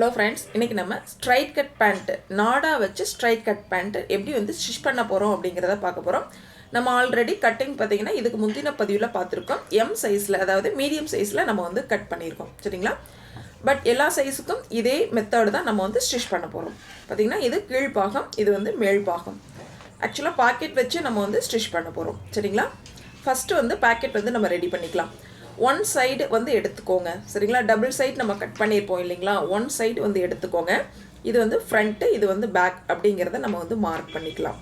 Hello friends, இன்றைக்கி நம்ம straight cut pant நாடா வச்சு ஸ்ட்ரைட் கட் பேண்ட்டு எப்படி வந்து ஸ்டிச் பண்ண போகிறோம் அப்படிங்கிறத பார்க்க போகிறோம். நம்ம ஆல்ரெடி கட்டிங் பார்த்திங்கன்னா இதுக்கு முந்தின பதிவில் பார்த்துருக்கோம். எம் சைஸில், அதாவது மீடியம் சைஸில் நம்ம வந்து கட் பண்ணியிருக்கோம், சரிங்களா? பட் எல்லா சைஸுக்கும் இதே மெத்தடு தான் நம்ம வந்து ஸ்டிச் பண்ண போகிறோம். பார்த்திங்கன்னா இது கீழ்பாகம், இது வந்து மேல் பாகம். ஆக்சுவலாக பாக்கெட் வச்சு நம்ம வந்து ஸ்டிச் பண்ண போகிறோம், சரிங்களா? ஃபஸ்ட்டு வந்து பாக்கெட் வந்து நம்ம ரெடி பண்ணிக்கலாம். ஒன் சைடு வந்து எடுத்துக்கோங்க, சரிங்களா? டபுள் சைடு நம்ம கட் பண்ணியிருப்போம் இல்லைங்களா? ஒன் சைடு வந்து எடுத்துக்கோங்க. இது வந்து ஃப்ரண்ட்டு, இது வந்து பேக் அப்படிங்கிறத நம்ம வந்து மார்க் பண்ணிக்கலாம்.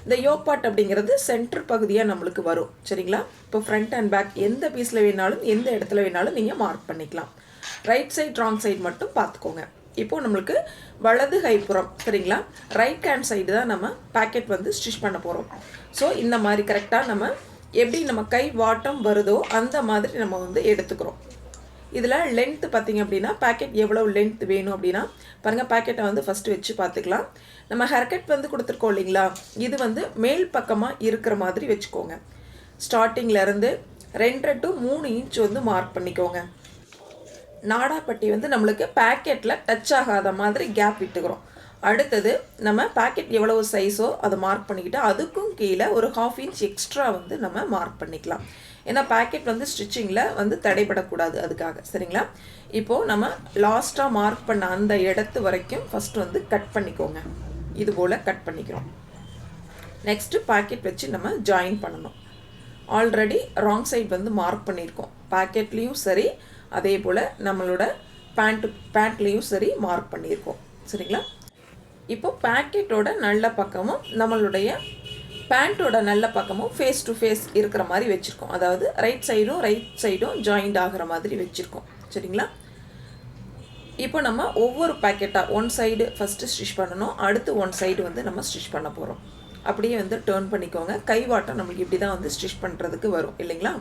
இந்த யோக் பார்ட் அப்படிங்கிறது சென்டர் பகுதியாக நம்மளுக்கு வரும், சரிங்களா? இப்போ ஃப்ரண்ட் அண்ட் பேக் எந்த பீஸில் வேணாலும் எந்த இடத்துல வேணாலும் நீங்கள் மார்க் பண்ணிக்கலாம். ரைட் சைடு ராங் சைடு மட்டும் பார்த்துக்கோங்க. இப்போது நம்மளுக்கு வலது கைப்புறம், சரிங்களா? ரைட் ஹேண்ட் சைடு தான் நம்ம பேக்கெட் வந்து ஸ்டிச் பண்ண போகிறோம். ஸோ இந்த மாதிரி கரெக்டாக நம்ம எப்படி நம்ம கை வாட்டம் வருதோ அந்த மாதிரி நம்ம வந்து எடுத்துக்கிறோம். இதில் லென்த்து பார்த்திங்க அப்படின்னா பேக்கெட் எவ்வளோ லென்த் வேணும் அப்படின்னா பாருங்கள், பேக்கெட்டை வந்து ஃபஸ்ட்டு வச்சு பார்த்துக்கலாம். நம்ம ஹேர்கட் வந்து கொடுத்துருக்கோம் இல்லைங்களா? இது வந்து மேல் பக்கமாக இருக்கிற மாதிரி வச்சுக்கோங்க. ஸ்டார்டிங்லேருந்து 2 to 3 இன்ச் வந்து மார்க் பண்ணிக்கோங்க. நாடாப்பட்டி வந்து நம்மளுக்கு பேக்கெட்டில் டச் ஆகாத மாதிரி கேப் விட்டுக்கிறோம். அடுத்தது நம்ம பேக்கெட் எவ்வளவு சைஸோ அதை மார்க் பண்ணிக்கிட்டு அதுக்கும் கீழே ஒரு 1/2 இன்ச் எக்ஸ்ட்ரா வந்து நம்ம மார்க் பண்ணிக்கலாம். ஏன்னா பேக்கெட் வந்து ஸ்டிச்சிங்கில் வந்து தடைபடக்கூடாது, அதுக்காக, சரிங்களா? இப்போது நம்ம லாஸ்ட்டாக மார்க் பண்ண அந்த இடத்து வரைக்கும் ஃபஸ்ட்டு வந்து கட் பண்ணிக்கோங்க. இது போல் கட் பண்ணிக்கிறோம். நெக்ஸ்ட்டு பேக்கெட் வச்சு நம்ம ஜாயின் பண்ணணும். ஆல்ரெடி ராங் சைடு வந்து மார்க் பண்ணியிருக்கோம். பேக்கெட்லேயும் சரி, அதே போல் நம்மளோட பேண்ட்லேயும் சரி மார்க் பண்ணியிருக்கோம், சரிங்களா? இப்போ பேக்கெட்டோட நல்ல பக்கமும் நம்மளுடைய பேண்ட்டோட நல்ல பக்கமும் ஃபேஸ் டு ஃபேஸ் இருக்கிற மாதிரி வச்சுருக்கோம். அதாவது ரைட் சைடும் ஜாயிண்ட் ஆகிற மாதிரி வச்சுருக்கோம், சரிங்களா? இப்போ நம்ம ஒவ்வொரு பேக்கெட்டாக ஒன் சைடு ஃபஸ்ட்டு ஸ்டிச் பண்ணணும். அடுத்து ஒன் சைடு வந்து நம்ம ஸ்டிச் பண்ண போகிறோம். அப்படியே வந்து டேர்ன் பண்ணிக்கோங்க. கைவாட்டம் நம்மளுக்கு இப்படி தான் வந்து ஸ்டிச் பண்ணுறதுக்கு வரும் இல்லைங்களா?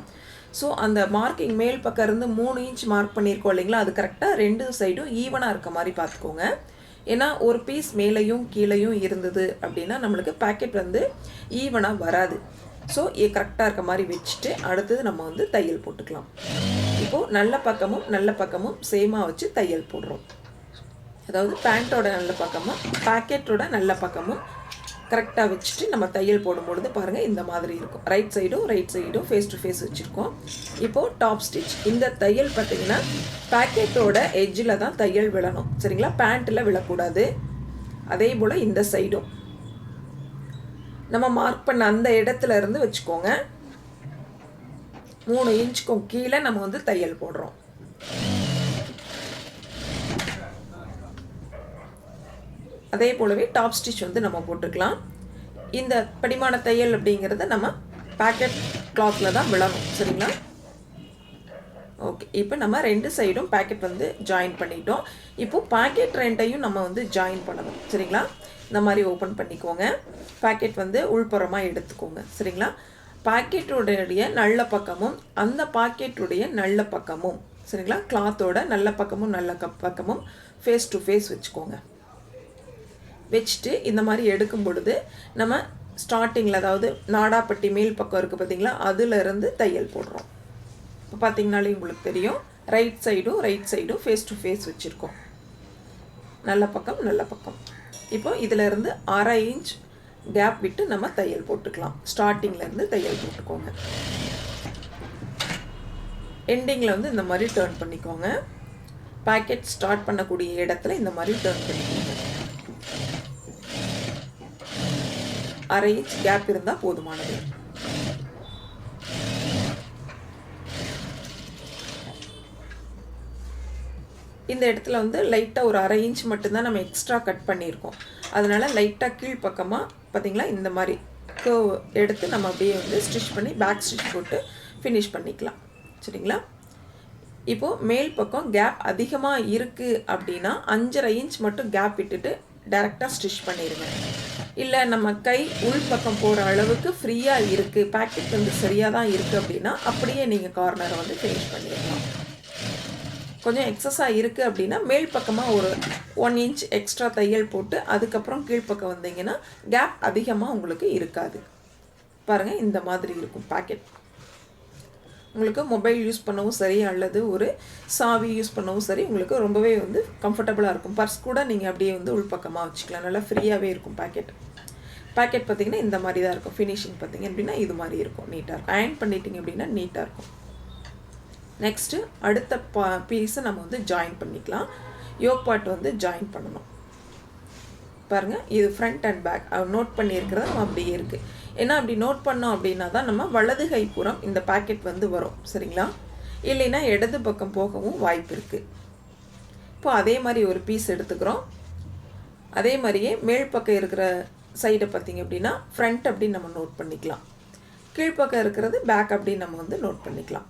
ஸோ அந்த மார்க்கிங் மேல் பக்கம் இருந்து 3 இன்ச் மார்க் பண்ணியிருக்கோம் இல்லைங்களா? அது கரெக்டாக 2 சைடும் ஈவனாக இருக்க மாதிரி பார்த்துக்கோங்க. ஏன்னா ஒரு பீஸ் மேலேயும் கீழேயும் இருந்தது அப்படின்னா நம்மளுக்கு பேக்கெட் வந்து ஈவனாக வராது. ஸோ கரெக்டாக இருக்க மாதிரி வச்சுட்டு அடுத்தது நம்ம வந்து தையல் போட்டுக்கலாம். இப்போது நல்ல பக்கமும் சேமாக வச்சு தையல் போடுறோம். அதாவது பேண்ட்டோட நல்ல பக்கமும் பேக்கெட்டோட நல்ல பக்கமும் கரெக்டாக வச்சுட்டு நம்ம தையல் போடும்பொழுது பாருங்கள் இந்த மாதிரி இருக்கும். ரைட் சைடும் ஃபேஸ் டு ஃபேஸ் வச்சுருக்கோம். இப்போது டாப் ஸ்டிச். இந்த தையல் பார்த்திங்கன்னா பேக்கெட்டோட எட்ஜில் தான் தையல் விழணும், சரிங்களா? பேண்ட்டில் விழக்கூடாது. அதே போல் இந்த சைடும் நம்ம மார்க் பண்ண அந்த இடத்துல இருந்து வச்சுக்கோங்க. 3 இன்ச்சுக்கும் கீழே நம்ம வந்து தையல் போடுறோம். அதே போலவே டாப் ஸ்டிச் வந்து நம்ம போட்டுக்கலாம். இந்த படிமான தையல் அப்படிங்கிறது நம்ம பேக்கெட் கிளாத்தில் தான் விழணும், சரிங்களா? ஓகே, இப்போ நம்ம 2 சைடும் பேக்கெட் வந்து ஜாயின் பண்ணிட்டோம். இப்போது பேக்கெட் 2ஐயும் நம்ம வந்து ஜாயின் பண்ணணும், சரிங்களா? இந்த மாதிரி ஓப்பன் பண்ணிக்கோங்க. பேக்கெட் வந்து உள்புறமாக எடுத்துக்கோங்க, சரிங்களா? பேக்கெட்டுடைய நல்ல பக்கமும் அந்த பாக்கெட்டுடைய நல்ல பக்கமும், சரிங்களா? கிளாத்தோட நல்ல பக்கமும் ஃபேஸ் டு ஃபேஸ் வச்சுக்கோங்க. வச்சுட்டு இந்த மாதிரி எடுக்கும் பொழுது நம்ம ஸ்டார்டிங்கில், அதாவது நாடாப்பட்டி மேல் பக்கம் இருக்குது பார்த்திங்களா? அதிலிருந்து தையல் போடுறோம். இப்போ பார்த்திங்கனாலே உங்களுக்கு தெரியும், ரைட் சைடும் ஃபேஸ் டு ஃபேஸ் வச்சுருக்கோம். நல்ல பக்கம். இப்போ இதிலேருந்து 1/2 இன்ச் கேப் விட்டு நம்ம தையல் போட்டுக்கலாம். ஸ்டார்டிங்லேருந்து தையல் போட்டுக்கோங்க. எண்டிங்கில் வந்து இந்த மாதிரி டேர்ன் பண்ணிக்கோங்க. பேக்கெட் ஸ்டார்ட் பண்ணக்கூடிய இடத்துல இந்த மாதிரி டேர்ன் பண்ணிக்கோங்க. 1/2 இன்ச் கேப் இருந்தால் போதுமானது. இந்த இடத்துல வந்து லைட்டாக ஒரு 1/2 இன்ச் மட்டும்தான் நம்ம எக்ஸ்ட்ரா கட் பண்ணியிருக்கோம். அதனால் லைட்டாக கீழ்ப்பக்கமாக பார்த்திங்களா இந்த மாதிரி கர்வ் எடுத்து நம்ம அப்படியே வந்து ஸ்டிச் பண்ணி பேக் ஸ்டிச் போட்டு ஃபினிஷ் பண்ணிக்கலாம், சரிங்களா? இப்போது மேல் பக்கம் கேப் அதிகமாக இருக்குது அப்படின்னா 5.5 இன்ச் மட்டும் கேப் விட்டுட்டு டைரெக்டாக ஸ்டிச் பண்ணிடுங்க. இல்லை நம்ம கை உள் பக்கம் போகிற அளவுக்கு ஃப்ரீயாக இருக்குது, பேக்கெட் வந்து சரியாக தான் இருக்குது அப்படின்னா அப்படியே நீங்கள் கார்னரை வந்து ஃபினிஷ் பண்ணிடலாம். கொஞ்சம் எக்ஸஸாக இருக்குது அப்படின்னா மேல் பக்கமாக ஒரு 1 இன்ச் எக்ஸ்ட்ரா தையல் போட்டு அதுக்கப்புறம் கீழ்ப்பக்கம் வந்தீங்கன்னா கேப் அதிகமாக உங்களுக்கு இருக்காது. பாருங்கள், இந்த மாதிரி இருக்கும் பேக்கெட். உங்களுக்கு மொபைல் யூஸ் பண்ணவும் சரி அல்லது ஒரு சாவி யூஸ் பண்ணவும் சரி உங்களுக்கு ரொம்பவே வந்து கம்ஃபர்டபுளாக இருக்கும். பர்ஸ் கூட நீங்கள் அப்படியே வந்து உள்பக்கமாக வச்சுக்கலாம். நல்லா ஃப்ரீயாகவே இருக்கும் பேக்கெட் பார்த்திங்கன்னா இந்த மாதிரி தான் இருக்கும். ஃபினிஷிங் பார்த்திங்க அப்படின்னா இது மாதிரி இருக்கும், நீட்டாக இருக்கும். அயர்ன் பண்ணிட்டீங்க அப்படின்னா நீட்டாக இருக்கும். நெக்ஸ்ட்டு அடுத்த பீஸை நம்ம வந்து ஜாயின் பண்ணிக்கலாம். யோக் பார்ட் வந்து ஜாயின் பண்ணணும். பாருங்கள், இது ஃப்ரண்ட் அண்ட் பேக் நோட் பண்ணியிருக்கிறது நம்ம அப்படியே இருக்குது. ஏன்னா அப்படி நோட் பண்ணோம் அப்படின்னா தான் நம்ம வலது கைப்புறம் இந்த பேக்கெட் வந்து வரும். சரிங்களா? இல்லைன்னா இடது பக்கம் போகவும் வாய்ப்பு இருக்குது. இப்போ அதே மாதிரி ஒரு பீஸ் எடுத்துக்கிறோம். அதே மாதிரியே மேல் பக்கம் இருக்கிற சைடை பார்த்திங்க அப்படின்னா ஃப்ரண்ட் அப்படின்னு நம்ம நோட் பண்ணிக்கலாம். கீழ்ப்பக்கம் இருக்கிறது பேக் அப்படின்னு நம்ம வந்து நோட் பண்ணிக்கலாம்.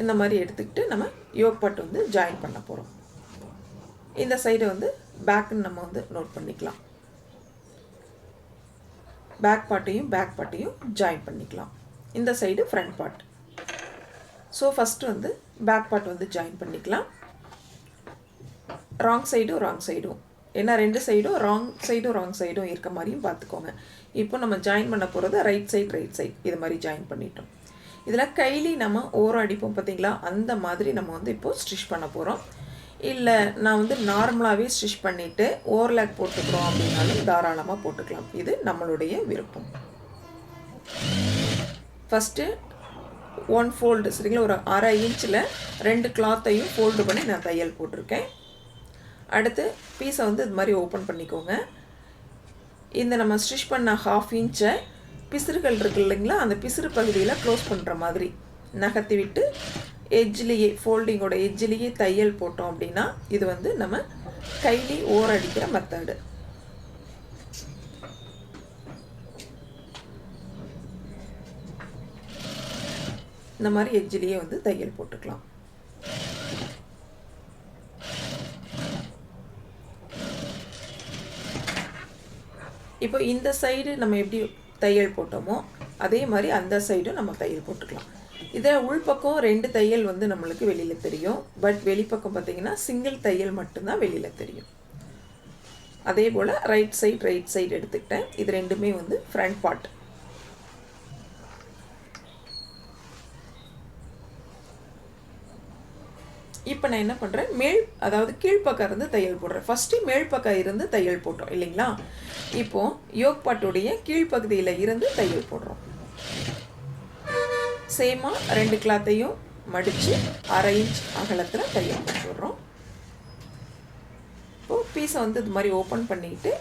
இந்த மாதிரி எடுத்துக்கிட்டு நம்ம யோக் பார்ட் வந்து ஜாயின் பண்ண போகிறோம். இந்த சைடை வந்து பேக்குன்னு நம்ம வந்து நோட் பண்ணிக்கலாம். பேக் பார்ட்டையும் ஜாயின் பண்ணிக்கலாம். இந்த side front part. So first வந்து பேக் பார்ட் வந்து ஜாயின் பண்ணிக்கலாம். ராங் சைடும் ஏன்னா ரெண்டு சைடும் ராங் சைடும் இருக்க மாதிரியும் பார்த்துக்கோங்க. இப்போ நம்ம ஜாயின் பண்ண போகிறது ரைட் சைடு இது மாதிரி ஜாயின் பண்ணிட்டோம். இதில் கைலி நம்ம ஓரம் அடிப்போம் பார்த்திங்களா, அந்த மாதிரி நம்ம வந்து இப்போது ஸ்டிச் பண்ண போகிறோம். இல்லை நான் வந்து நார்மலாகவே ஸ்டிச் பண்ணிவிட்டு ஓவர்லாக் போட்டுக்கிறோம் அப்படின்னாலும் தாராளமாக போட்டுக்கலாம். இது நம்மளுடைய விருப்பம். ஃபஸ்ட்டு 1 ஃபோல்டு சரிங்களா, ஒரு 1/2 இன்ச்சில் 2 கிளாத்தையும் ஃபோல்டு பண்ணி நான் தையல் போட்டிருக்கேன். அடுத்து பீஸை வந்து இது மாதிரி ஓப்பன் பண்ணிக்கோங்க. இந்த நம்ம ஸ்டிச் பண்ண 1/2 இன்ச்சை பிசுறுகள் இருக்குது இல்லைங்களா, அந்த பிசுறு பகுதியில் க்ளோஸ் பண்ணுற மாதிரி நகர்த்தி விட்டு எட்ஜ்லேயே ஃபோல்டிங்கோட எட்ஜ்லேயே தையல் போட்டோம் அப்படின்னா இது வந்து நம்ம கைலி ஓர் அடிக்கிற மெத்தடு. இந்த மாதிரி எட்ஜ்லேயே வந்து தையல் போட்டுக்கலாம். இப்போ இந்த சைடு நம்ம எப்படி தையல் போட்டோமோ அதே மாதிரி அந்த சைடும் நம்ம தையல் போட்டுக்கலாம். இதில் உள்பக்கம் 2 தையல் வந்து நம்மளுக்கு வெளியில் தெரியும். பட் வெளிப்பக்கம் பார்த்திங்கன்னா சிங்கிள் தையல் மட்டும்தான் வெளியில் தெரியும். அதே போல் ரைட் சைடு எடுத்துக்கிட்டேன். இது ரெண்டுமே வந்து ஃப்ரண்ட் பார்ட். இப்போ நான் என்ன பண்ணுறேன், அதாவது கீழ்ப்பக்கம் இருந்து தையல் போடுறேன். ஃபஸ்ட்டு மேல் பக்கம் இருந்து தையல் போட்டோம் இல்லைங்களா, இப்போது யோக் பார்ட்டுடைய கீழ்ப்பகுதியில் இருந்து தையல் போடுறோம். சேமாக 2 கிளாத்தையும் மடித்து 1/2 இன்ச் அகலத்தில் தையல் போட்டுடுறோம். இப்போது பீஸை வந்து இது மாதிரி ஓப்பன் பண்ணிவிட்டு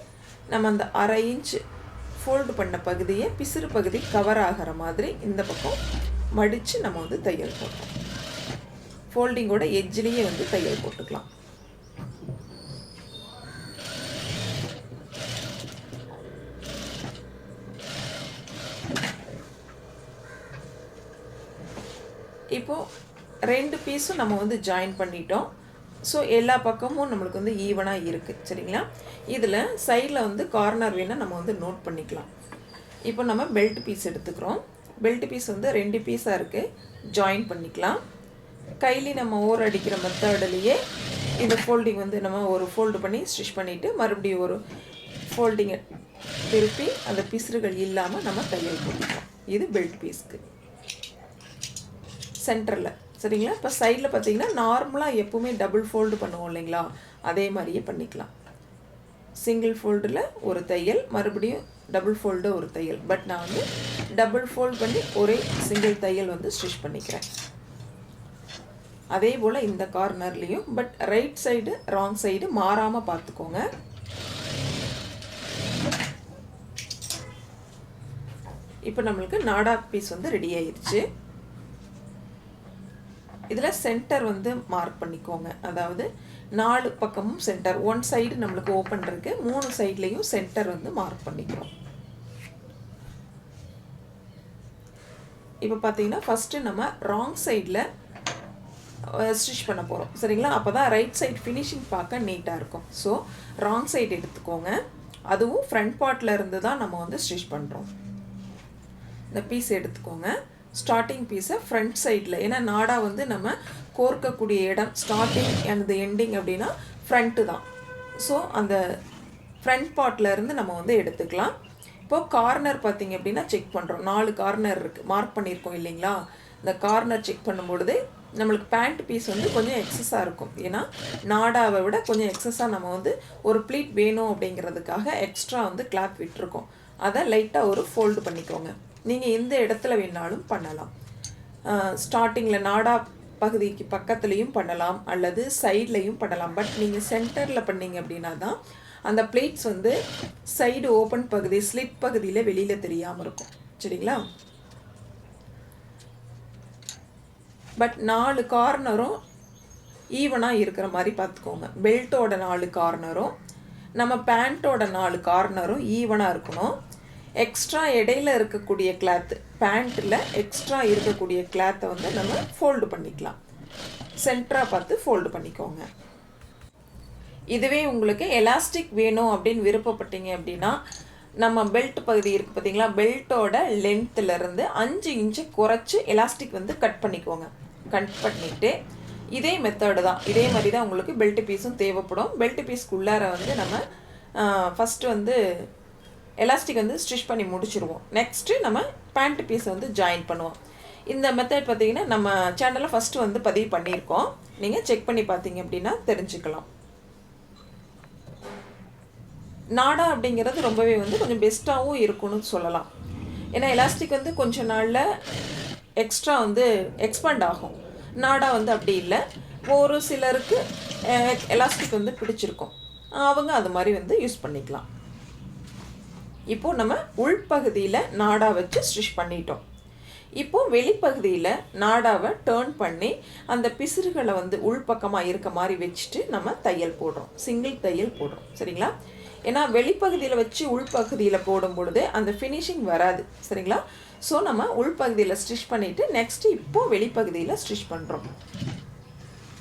நம்ம அந்த 1/2 இன்ச் ஃபோல்டு பண்ண பகுதியை பிசுறு பகுதி கவர் ஆகிற மாதிரி இந்த பக்கம் மடித்து நம்ம வந்து தையல் போடுறோம். ஃபோல்டிங்கோட எட்ஜ்லேயே வந்து தையல் போட்டுக்கலாம். இப்போது 2 பீஸும் நம்ம வந்து ஜாயின் பண்ணிட்டோம். ஸோ எல்லா பக்கமும் நம்மளுக்கு வந்து ஈவனாக இருக்குது சரிங்களா. இதில் சைடில் வந்து கார்னர் வேணால் நம்ம வந்து நோட் பண்ணிக்கலாம். இப்போ நம்ம பெல்ட் பீஸ் எடுத்துக்கிறோம். பெல்ட் பீஸ் வந்து 2 பீஸாக இருக்குது, ஜாயின் பண்ணிக்கலாம். கைலி நம்ம ஓர் அடிக்கிற மெத்தட்லேயே இந்த ஃபோல்டிங் வந்து நம்ம ஒரு ஃபோல்டு பண்ணி ஸ்டிச் பண்ணிவிட்டு மறுபடியும் ஒரு ஃபோல்டிங்கை திருப்பி அந்த பிசுறுகள் இல்லாமல் நம்ம தையல் போட்டுக்கலாம். இது பெல்ட் பீஸ்க்கு சென்டரில் சரிங்களா. இப்போ சைடில் பார்த்திங்கன்னா நார்மலாக எப்போவுமே டபுள் ஃபோல்டு பண்ணுவோம் இல்லைங்களா, அதே மாதிரியே பண்ணிக்கலாம். சிங்கிள் ஃபோல்டில் ஒரு தையல், மறுபடியும் டபுள் ஃபோல்டு ஒரு தையல். பட் நான் வந்து டபுள் ஃபோல்டு பண்ணி ஒரே சிங்கிள் தையல் வந்து ஸ்டிச் பண்ணிக்கிறேன். அதே போல் இந்த கார்னர்லேயும் but right side wrong side மாறாமல் பார்த்துக்கோங்க. இப்போ நம்மளுக்கு நாடா பீஸ் வந்து ரெடி ஆயிடுச்சு. இதில் சென்டர் வந்து மார்க் பண்ணிக்கோங்க. அதாவது 4 பக்கமும் சென்டர், 1 சைடு நம்மளுக்கு ஓப்பன் இருக்குது, 3 சைட்லேயும் சென்டர் வந்து மார்க் பண்ணிக்கிறோம். இப்போ பார்த்தீங்கன்னா ஃபஸ்ட்டு நம்ம ராங் சைடில் ஸ்டிச் பண்ண போகிறோம் சரிங்களா. அப்போ தான் ரைட் சைடு ஃபினிஷிங் பார்க்க நீட்டாக இருக்கும். ஸோ ராங் சைடு எடுத்துக்கோங்க. அதுவும் ஃப்ரண்ட் பார்ட்டில் இருந்து தான் நம்ம வந்து ஸ்டிச் பண்ணுறோம். இந்த பீஸ் எடுத்துக்கோங்க. ஸ்டார்டிங் பீஸை ஃப்ரண்ட் சைடில், ஏன்னா நாடா வந்து நம்ம கோர்க்கக்கூடிய இடம் ஸ்டார்டிங் அண்ட் எண்டிங் அப்படின்னா ஃப்ரண்ட்டு தான். ஸோ அந்த ஃப்ரண்ட் பார்ட்டில் இருந்து நம்ம வந்து எடுத்துக்கலாம். இப்போ கார்னர் பார்த்தீங்க அப்படின்னா செக் பண்ணுறோம். 4 கார்னர் இருக்குது, மார்க் பண்ணியிருக்கோம் இல்லைங்களா? இந்த கார்னர் செக் பண்ணும்பொழுது நம்மளுக்கு பேண்ட் பீஸ் வந்து கொஞ்சம் எக்ஸஸாக இருக்கும். ஏன்னா நாடாவை விட கொஞ்சம் எக்ஸஸாக நம்ம வந்து ஒரு ப்ளீட் வேணும் அப்படிங்கிறதுக்காக எக்ஸ்ட்ரா வந்து கிளாத் விட்டுருக்கோம். அதை லைட்டாக ஒரு ஃபோல்டு பண்ணிக்கோங்க. நீங்கள் எந்த இடத்துல வேணாலும் பண்ணலாம். ஸ்டார்டிங்கில் நாடா பகுதிக்கு பக்கத்துலேயும் பண்ணலாம், அல்லது சைட்லேயும் பண்ணலாம். பட் நீங்கள் சென்டரில் பண்ணிங்க அப்படின்னா தான் அந்த பிளேட்ஸ் வந்து சைடு ஓப்பன் பகுதி, ஸ்லிட் பகுதியில் வெளியில் தெரியாமல் இருக்கும். சரிங்களா? பட் 4 கார்னரும் ஈவனாக இருக்கிற மாதிரி பார்த்துக்கோங்க. பெல்ட்டோட 4 கார்னரும் நம்ம பேண்ட்டோட 4 கார்னரும் ஈவனாக இருக்கணும். எக்ஸ்ட்ரா இடையில இருக்கக்கூடிய கிளாத்து, பேண்ட்டில் எக்ஸ்ட்ரா இருக்கக்கூடிய கிளாத்தை வந்து நம்ம ஃபோல்டு பண்ணிக்கலாம். சென்டராக பார்த்து ஃபோல்டு பண்ணிக்கோங்க. இதுவே உங்களுக்கு எலாஸ்டிக் வேணும் அப்படின்னு விருப்பப்பட்டீங்க அப்படின்னா நம்ம பெல்ட் பகுதி இருக்குது பார்த்தீங்களா, பெல்ட்டோட லென்த்துலேருந்து 5 இன்ச்சு குறைச்சி எலாஸ்டிக் வந்து கட் பண்ணிக்கோங்க. கட் பண்ணிவிட்டு இதே மெத்தடு தான், இதே மாதிரி தான் உங்களுக்கு பெல்ட் பீஸும் தேவைப்படும். பெல்ட் பீஸ்க்குள்ளார வந்து நம்ம ஃபஸ்ட்டு வந்து எலாஸ்டிக் வந்து ஸ்டிச் பண்ணி முடிச்சுருவோம். நெக்ஸ்ட்டு நம்ம பேண்ட் பீஸை வந்து ஜாயின் பண்ணுவோம். இந்த மெத்தட் பார்த்திங்கன்னா நம்ம சேனலில் ஃபஸ்ட்டு வந்து பதிவு பண்ணியிருக்கோம். நீங்கள் செக் பண்ணி பார்த்தீங்க அப்படின்னா தெரிஞ்சுக்கலாம். நாடா அப்படிங்கிறது ரொம்பவே வந்து கொஞ்சம் பெஸ்ட்டாகவும் இருக்குன்னு சொல்லலாம். ஏன்னா எலாஸ்டிக் வந்து கொஞ்சம் நாளில் எக்ஸ்ட்ரா வந்து எக்ஸ்பேண்ட் ஆகும். நாடா வந்து அப்படி இல்லை. ஒரு சிலருக்கு எலாஸ்டிக் வந்து பிடிச்சிருக்கும், அவங்க அது மாதிரி வந்து யூஸ் பண்ணிக்கலாம். இப்போது நம்ம உள்பகுதியில் நாடா வச்சு ஸ்டிச் பண்ணிட்டோம். இப்போது வெளிப்பகுதியில் நாடாவை டேர்ன் பண்ணி அந்த பிசுறுகளை வந்து உள்பக்கமாக இருக்க மாதிரி வச்சுட்டு நம்ம தையல் போடுறோம். சிங்கிள் தையல் போடுறோம். சரிங்களா? ஏன்னா வெளிப்பகுதியில் வச்சு உள்பகுதியில் போடும் பொழுது அந்த ஃபினிஷிங் வராது. சரிங்களா? ஸோ நம்ம உள்பகுதியில் ஸ்டிச் பண்ணிவிட்டு நெக்ஸ்ட்டு இப்போது வெளிப்பகுதியில் ஸ்டிச் பண்ணுறோம்.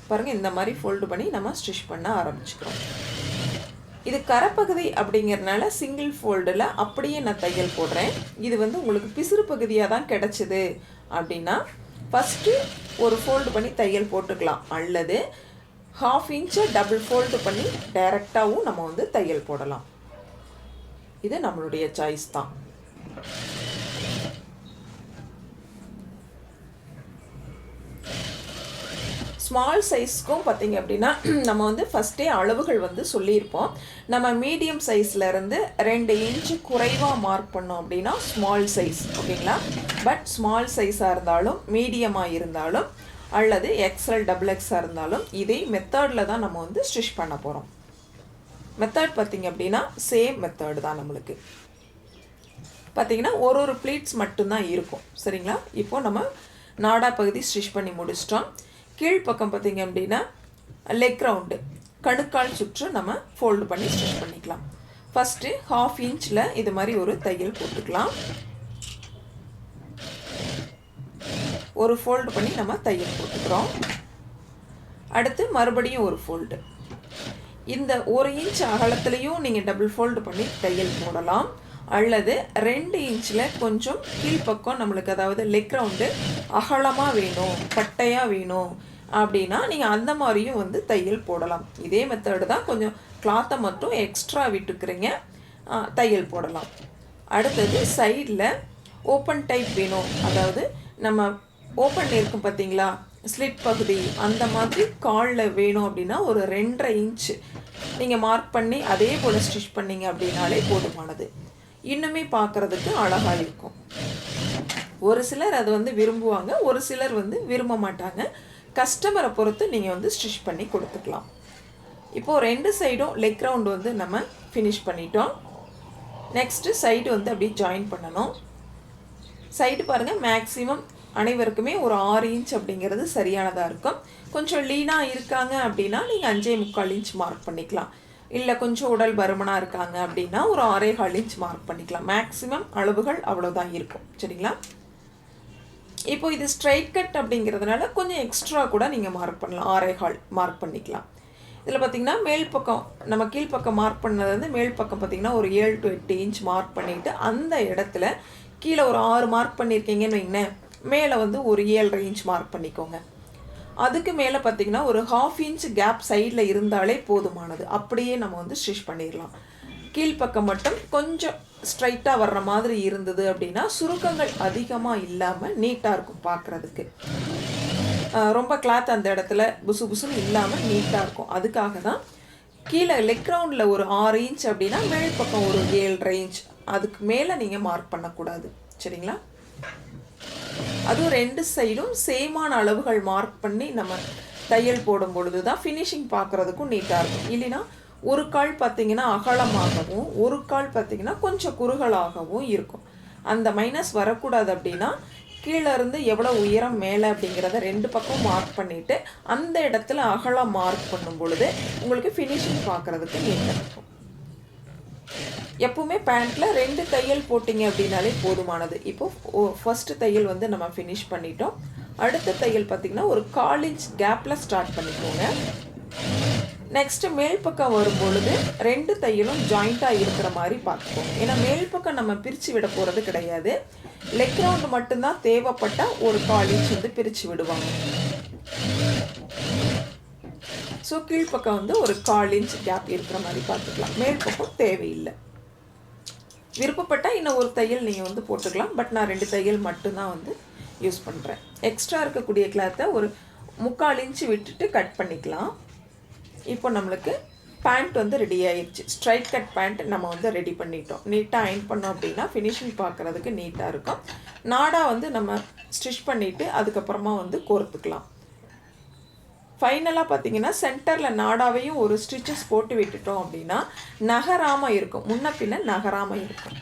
பாருங்கள், இந்த மாதிரி ஃபோல்டு பண்ணி நம்ம ஸ்டிச் பண்ண ஆரம்பிச்சுக்கிறோம். இது கரைப்பகுதி அப்படிங்கிறதுனால சிங்கிள் ஃபோல்டில் அப்படியே நான் தையல் போடுறேன். இது வந்து உங்களுக்கு பிசுறு பகுதியாக தான் கிடச்சிது அப்படின்னா ஃபஸ்ட்டு ஒரு ஃபோல்டு பண்ணி தையல் போட்டுக்கலாம், அல்லது 1/2 இன்ச்சை டபுள் ஃபோல்டு பண்ணி டைரெக்டாகவும் நம்ம வந்து தையல் போடலாம். இது நம்மளுடைய சாய்ஸ் தான். ஸ்மால் சைஸ்க்கும் பார்த்திங்க அப்படின்னா நம்ம வந்து ஃபஸ்ட்டே அளவுகள் வந்து சொல்லியிருப்போம். நம்ம மீடியம் சைஸ்லேருந்து 2 இன்ச்சு குறைவாக மார்க் பண்ணோம் அப்படின்னா ஸ்மால் சைஸ். ஓகேங்களா? பட் ஸ்மால் சைஸாக இருந்தாலும் மீடியமாக இருந்தாலும் அல்லது எக்ஸ்எல் XXXாக இருந்தாலும் இதே மெத்தடில் தான் நம்ம வந்து ஸ்டிச் பண்ண போகிறோம். மெத்தட் பார்த்திங்க அப்படின்னா சேம் மெத்தட் தான். நம்மளுக்கு பார்த்திங்கன்னா ஒரு ப்ளீட்ஸ் மட்டும்தான் இருக்கும். சரிங்களா? இப்போது நம்ம நாடா பகுதி ஸ்டிச் பண்ணி முடிச்சிட்டோம். கீழ்ப்பக்கம் பார்த்திங்க அப்படின்னா லெக் ரவுண்டு, கணுக்கால் சுற்று நம்ம ஃபோல்டு பண்ணி ஸ்டிச் பண்ணிக்கலாம். ஃபஸ்ட்டு 1/2 இன்ச்சில் இது மாதிரி ஒரு தையல் போட்டுக்கலாம். ஒரு ஃபோல்டு பண்ணி நம்ம தையல் போட்டுக்கிறோம். அடுத்து மறுபடியும் ஒரு ஃபோல்டு. இந்த 1 இன்ச் அகலத்துலேயும் நீங்கள் டபுள் ஃபோல்டு பண்ணி தையல் போடலாம், அல்லது 2 இன்ச்சில் கொஞ்சம் கீழ்ப்பக்கம் நம்மளுக்கு, அதாவது லெக் ரவுண்டு அகலமாக வேணும், பட்டையாக வேணும் அப்படின்னா நீங்கள் அந்த மாதிரியும் வந்து தையல் போடலாம். இதே மெத்தடு தான், கொஞ்சம் கிளாத்தை மட்டும் எக்ஸ்ட்ரா விட்டுக்கிறீங்க, தையல் போடலாம். அடுத்தது சைடில் ஓப்பன் டைப் வேணும், அதாவது நம்ம ஓப்பன் இருக்கும் பார்த்தீங்களா ஸ்லிட் பகுதி, அந்த மாதிரி காலில் வேணும் அப்படின்னா ஒரு 2.5 இன்ச்சு நீங்கள் மார்க் பண்ணி அதே போல் ஸ்டிச் பண்ணிங்க அப்படின்னாலே போதுமானது. இன்னுமே பார்க்குறதுக்கு அழகாக இருக்கும். ஒரு சிலர் அது வந்து விரும்புவாங்க, ஒரு சிலர் வந்து விரும்ப மாட்டாங்க. கஸ்டமரை பொறுத்து நீங்கள் வந்து ஸ்டிச் பண்ணி கொடுத்துக்கலாம். இப்போது 2 சைடும் லெக் ரவுண்டு வந்து நம்ம ஃபினிஷ் பண்ணிட்டோம். நெக்ஸ்ட்டு சைடு வந்து அப்படியே ஜாயின் பண்ணணும். சைடு பாருங்கள், மேக்ஸிமம் அனைவருக்குமே ஒரு 6 இன்ச் அப்படிங்கிறது சரியானதாக இருக்கும். கொஞ்சம் லீனாக இருக்காங்க அப்படின்னா நீங்கள் 5.25 இன்ச் மார்க் பண்ணிக்கலாம். இல்லை கொஞ்சம் உடல் பருமனாக இருக்காங்க அப்படின்னா ஒரு 6.25 இன்ச் மார்க் பண்ணிக்கலாம். மேக்ஸிமம் அளவுகள் அவ்வளோதான் இருக்கும். சரிங்களா? இப்போ இது ஸ்ட்ரைட் கட் அப்படிங்கிறதுனால கொஞ்சம் எக்ஸ்ட்ரா கூட நீங்கள் மார்க் பண்ணலாம், 6.25 மார்க் பண்ணிக்கலாம். இதில் பார்த்திங்கன்னா மேல் பக்கம், நம்ம கீழ்ப்பக்கம் மார்க் பண்ணது வந்து மேல் பக்கம் பார்த்திங்கன்னா ஒரு 7 to 8 இன்ச் மார்க் பண்ணிவிட்டு அந்த இடத்துல கீழே ஒரு 6 மார்க் பண்ணியிருக்கீங்கன்னு வைங்களேன், மேலே வந்து ஒரு 7.5 இன்ச் மார்க் பண்ணிக்கோங்க. அதுக்கு மேலே பார்த்திங்கன்னா ஒரு 1/2 இன்ச் கேப் சைடில் இருந்தாலே போதுமானது. அப்படியே நம்ம வந்து ஸ்டிச் பண்ணிடலாம். கீழ்ப்பக்கம் மட்டும் கொஞ்சம் ஸ்ட்ரைட்டாக வர்ற மாதிரி இருந்தது அப்படின்னா சுருக்கங்கள் அதிகமாக இல்லாமல் நீட்டாக இருக்கும் பார்க்குறதுக்கு. ரொம்ப கிளாத் அந்த இடத்துல புசு புசுன்னு இல்லாமல் நீட்டாக இருக்கும். அதுக்காக தான் கீழே லெக் ரவுண்டில் ஒரு 6 இன்ச் அப்படின்னா மேல் பக்கம் ஒரு 7.5 இன்ச், அதுக்கு மேலே நீங்கள் மார்க் பண்ணக்கூடாது. சரிங்களா? அதுவும் 2 சைடும் சேமான அளவுகள் மார்க் பண்ணி நம்ம தையல் போடும் பொழுது தான் ஃபினிஷிங் பார்க்குறதுக்கும் நீட்டாக இருக்கும். இல்லைன்னா ஒரு கால் பார்த்திங்கன்னா அகலமாகவும் ஒரு கால் பார்த்திங்கன்னா கொஞ்சம் குறுகலாகவும் இருக்கும். அந்த மைனஸ் வரக்கூடாது அப்படின்னா கீழே இருந்து எவ்வளோ உயரம் மேலே அப்படிங்கிறத 2 பக்கம் மார்க் பண்ணிவிட்டு அந்த இடத்துல அகலம் மார்க் பண்ணும் பொழுது உங்களுக்கு ஃபினிஷிங் பார்க்குறதுக்கு நீட்டாக இருக்கும். எப்பவுமே பேண்ட்டில் 2 தையல் போட்டிங்க அப்படின்னாலே போதுமானது. இப்போது ஃபஸ்ட்டு தையல் வந்து நம்ம ஃபினிஷ் பண்ணிட்டோம். அடுத்த தையல் பார்த்திங்கன்னா ஒரு 1/4 இன்ச் கேப்பில் ஸ்டார்ட் பண்ணிக்கோங்க. நெக்ஸ்ட்டு மேல் பக்கம் வரும்பொழுது 2 தையலும் ஜாயிண்ட்டாக இருக்கிற மாதிரி பார்த்துக்கோங்க. ஏன்னா மேல் பக்கம் நம்ம பிரித்து விட போகிறது கிடையாது. லெக் ரவுண்டு மட்டும்தான் தேவைப்பட்டால் ஒரு 1/4 இன்ச் வந்து பிரித்து விடுவாங்க. ஸோ கீழ்ப்பக்கம் வந்து ஒரு 1/4 இன்ச் கேப் இருக்கிற மாதிரி பார்த்துக்கலாம். மேல் பக்கம் தேவையில்லை. விருப்பப்பட்டால் இன்னும் ஒரு தையல் நீங்கள் வந்து போட்டுக்கலாம். பட் நான் 2 தையல் மட்டும்தான் வந்து யூஸ் பண்ணுறேன். எக்ஸ்ட்ரா இருக்கக்கூடிய கிளாத்தை ஒரு 3/4 இன்ச்சு விட்டுட்டு கட் பண்ணிக்கலாம். இப்போ நம்மளுக்கு பேண்ட் வந்து ரெடி ஆயிடுச்சு. ஸ்ட்ரைட் கட் பேண்ட் நம்ம வந்து ரெடி பண்ணிட்டோம். நீட்டாக அயன் பண்ணோம் அப்படின்னா ஃபினிஷிங் பார்க்குறதுக்கு நீட்டாக இருக்கும். நாடா வந்து நம்ம ஸ்டிச் பண்ணிவிட்டு அதுக்கப்புறமா வந்து கோர்த்துக்கலாம். ஃபைனலாக பார்த்தீங்கன்னா சென்டரில் நாடாவையும் ஒரு ஸ்டிச்சஸ் போட்டு விட்டுட்டோம் அப்படின்னா நகராமல் இருக்கும். முன்ன பின்ன நகராமல் இருக்கும்.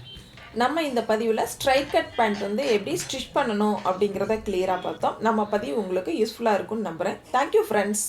நம்ம இந்த பதிவில் ஸ்ட்ரைட் கட் பேண்ட் வந்து எப்படி ஸ்டிச் பண்ணணும் அப்படிங்கிறத கிளியராக பார்த்தோம். நம்ம பதிவு உங்களுக்கு யூஸ்ஃபுல்லாக இருக்கும்னு நம்புகிறேன். Thank you friends.